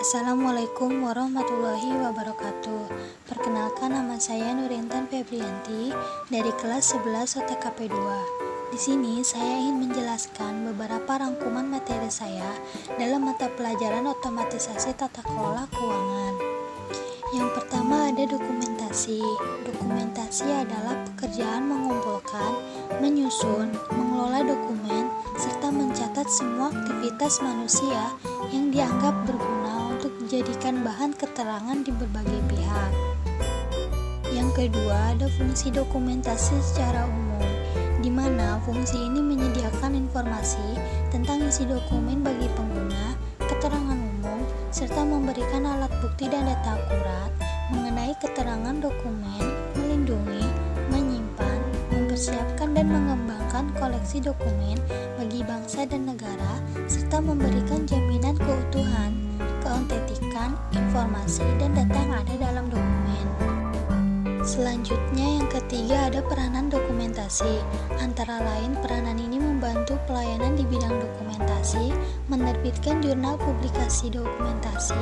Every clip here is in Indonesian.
Assalamualaikum warahmatullahi wabarakatuh. Perkenalkan, nama saya Nurintan Febrianti dari kelas 11 OTKP 2. Di sini saya ingin menjelaskan beberapa rangkuman materi saya dalam mata pelajaran otomatisasi tata kelola keuangan. Yang pertama ada dokumentasi. Dokumentasi adalah pekerjaan mengumpulkan, menyusun, mengelola dokumen, serta mencatat semua aktivitas manusia yang dianggap berguna untuk dijadikan bahan keterangan di berbagai pihak. Yang kedua ada fungsi dokumentasi secara umum, di mana fungsi ini menyediakan informasi tentang isi dokumen bagi pengguna, keterangan umum, serta memberikan alat bukti dan data akurat mengenai keterangan dokumen, melindungi, menyimpan, mempersiapkan dan mengembangkan koleksi dokumen bagi bangsa dan negara, serta memberikan jaminan keutuhan, keautentikan, informasi, dan data yang ada dalam dokumen. Selanjutnya yang ketiga ada peranan dokumentasi. Antara lain peranan ini membantu pelayanan di bidang dokumentasi, menerbitkan jurnal publikasi dokumentasi,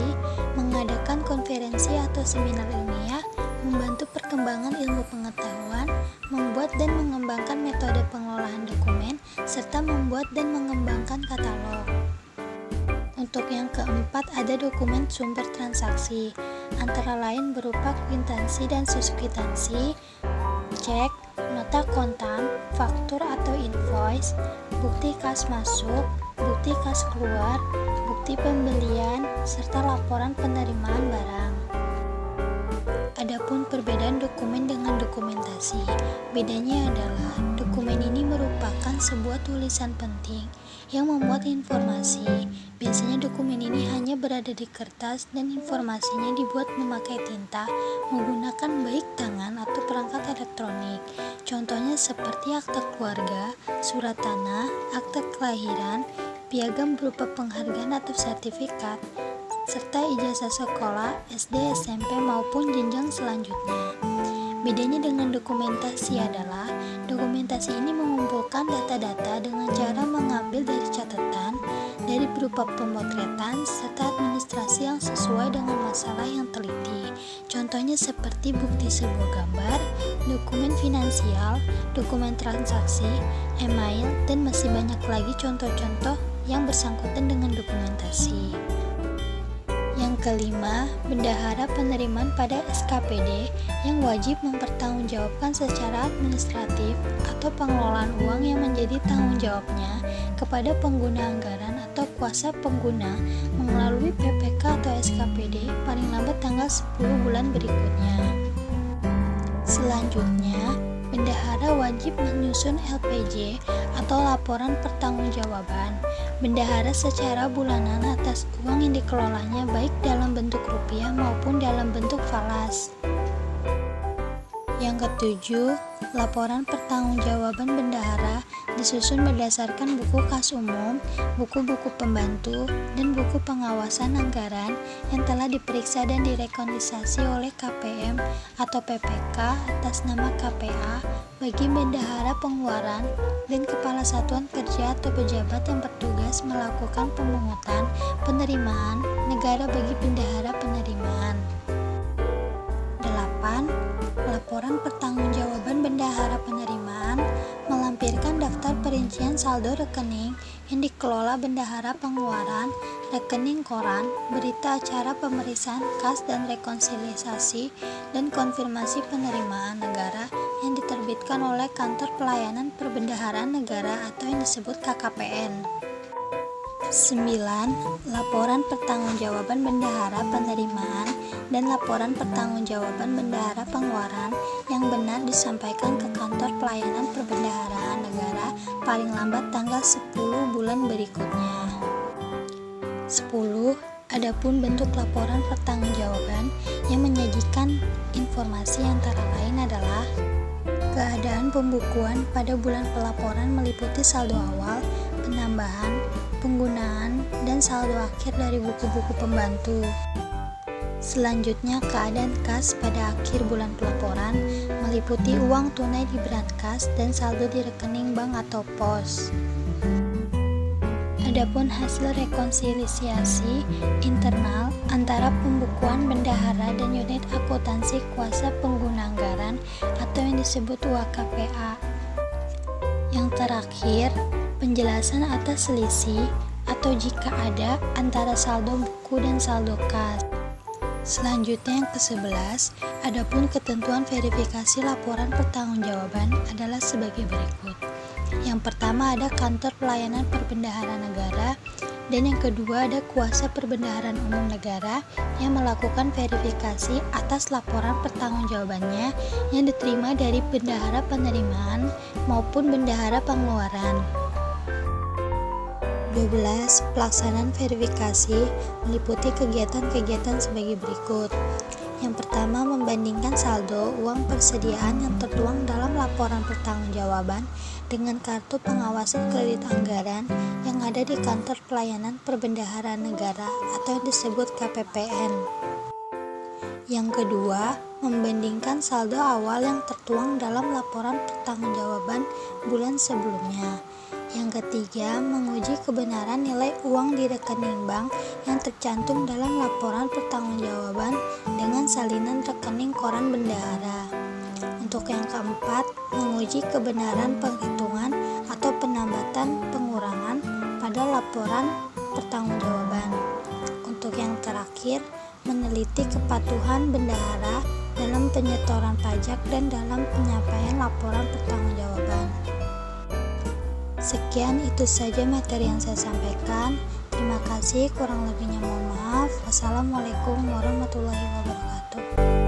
mengadakan konferensi atau seminar ilmiah, membantu perkembangan ilmu pengetahuan, membuat dan mengembangkan metode pengelolaan dokumen, serta membuat dan mengembangkan katalog. Untuk yang keempat ada dokumen sumber transaksi, antara lain berupa kwitansi dan suskwitansi, cek, nota kontan, faktur atau invoice, bukti kas masuk, bukti kas keluar, bukti pembelian, serta laporan penerimaan barang. Adapun perbedaan dokumen dengan dokumentasi, bedanya adalah dokumen ini merupakan sebuah tulisan penting yang memuat informasi. Biasanya dokumen ini hanya berada di kertas dan informasinya dibuat memakai tinta menggunakan baik tangan atau perangkat elektronik. Contohnya seperti akte keluarga, surat tanah, akte kelahiran, piagam berupa penghargaan atau sertifikat, serta ijazah sekolah, SD, SMP maupun jenjang selanjutnya. Bedanya dengan dokumentasi adalah dokumentasi ini mengumpulkan data-data dengan cara mengambil dari catatan, dari berupa pemotretan, serta administrasi yang sesuai dengan masalah yang teliti. Contohnya seperti bukti sebuah gambar, dokumen finansial, dokumen transaksi, email, dan masih banyak lagi contoh-contoh yang bersangkutan dengan dokumentasi. Yang kelima, bendahara penerimaan pada SKPD yang wajib mempertanggungjawabkan secara administratif atau pengelolaan uang yang menjadi tanggung jawabnya kepada pengguna anggaran atau kuasa pengguna melalui PPK atau SKPD paling lambat tanggal 10 bulan berikutnya. Selanjutnya, bendahara wajib menyusun LPJ atau laporan pertanggungjawaban bendahara secara bulanan atas uang yang dikelolanya baik dalam bentuk rupiah maupun dalam bentuk falas. Yang ketujuh, laporan pertanggungjawaban bendahara disusun berdasarkan buku kas umum, buku-buku pembantu, dan buku pengawasan anggaran yang telah diperiksa dan direkonsiliasi oleh KPM atau PPK atas nama KPA bagi bendahara pengeluaran dan kepala satuan kerja atau pejabat yang bertugas melakukan pemungutan penerimaan negara bagi bendahara penerimaan. 8. Laporan pertanggungjawaban bendahara penerimaan melampirkan daftar perincian saldo rekening yang dikelola bendahara pengeluaran, rekening koran, berita acara pemeriksaan kas dan rekonsiliasi dan konfirmasi penerimaan negara yang diterbitkan oleh Kantor Pelayanan Perbendaharaan Negara atau yang disebut KKPN. 9. Laporan pertanggungjawaban bendahara penerimaan dan laporan pertanggungjawaban bendahara pengeluaran yang benar disampaikan ke Kantor Pelayanan Perbendaharaan Negara paling lambat tanggal 10 bulan berikutnya. 10. Adapun bentuk laporan pertanggungjawaban yang menyajikan informasi antara lain adalah keadaan pembukuan pada bulan pelaporan meliputi saldo awal, penambahan, penggunaan, dan saldo akhir dari buku-buku pembantu. Selanjutnya, keadaan kas pada akhir bulan pelaporan meliputi uang tunai di brankas dan saldo di rekening bank atau pos. Adapun hasil rekonsiliasi internal antara pembukuan bendahara dan unit akuntansi kuasa pengguna anggaran atau yang disebut UAKPA. Yang terakhir, penjelasan atas selisih atau jika ada antara saldo buku dan saldo kas. Selanjutnya yang ke-11, adapun ketentuan verifikasi laporan pertanggungjawaban adalah sebagai berikut. Yang pertama ada kantor pelayanan perbendaharaan negara, dan yang kedua ada kuasa perbendaharaan umum negara yang melakukan verifikasi atas laporan pertanggungjawabannya yang diterima dari bendahara penerimaan maupun bendahara pengeluaran. 12. Pelaksanaan verifikasi meliputi kegiatan-kegiatan sebagai berikut. Yang pertama, membandingkan saldo uang persediaan yang tertuang dalam laporan pertanggungjawaban dengan kartu pengawasan kredit anggaran yang ada di kantor pelayanan perbendaharaan negara atau yang disebut KPPN. Yang kedua, membandingkan saldo awal yang tertuang dalam laporan pertanggungjawaban bulan sebelumnya. Yang ketiga, menguji kebenaran nilai uang di rekening bank yang tercantum dalam laporan pertanggungjawaban dengan salinan rekening koran bendahara. Untuk yang keempat, menguji kebenaran penghitungan atau penambatan pengurangan pada laporan pertanggungjawaban. Untuk yang terakhir, meneliti kepatuhan bendahara dalam penyetoran pajak dan dalam penyampaian laporan pertanggungjawaban. Sekian itu saja materi yang saya sampaikan. Terima kasih, kurang lebihnya mohon maaf. Wassalamualaikum warahmatullahi wabarakatuh.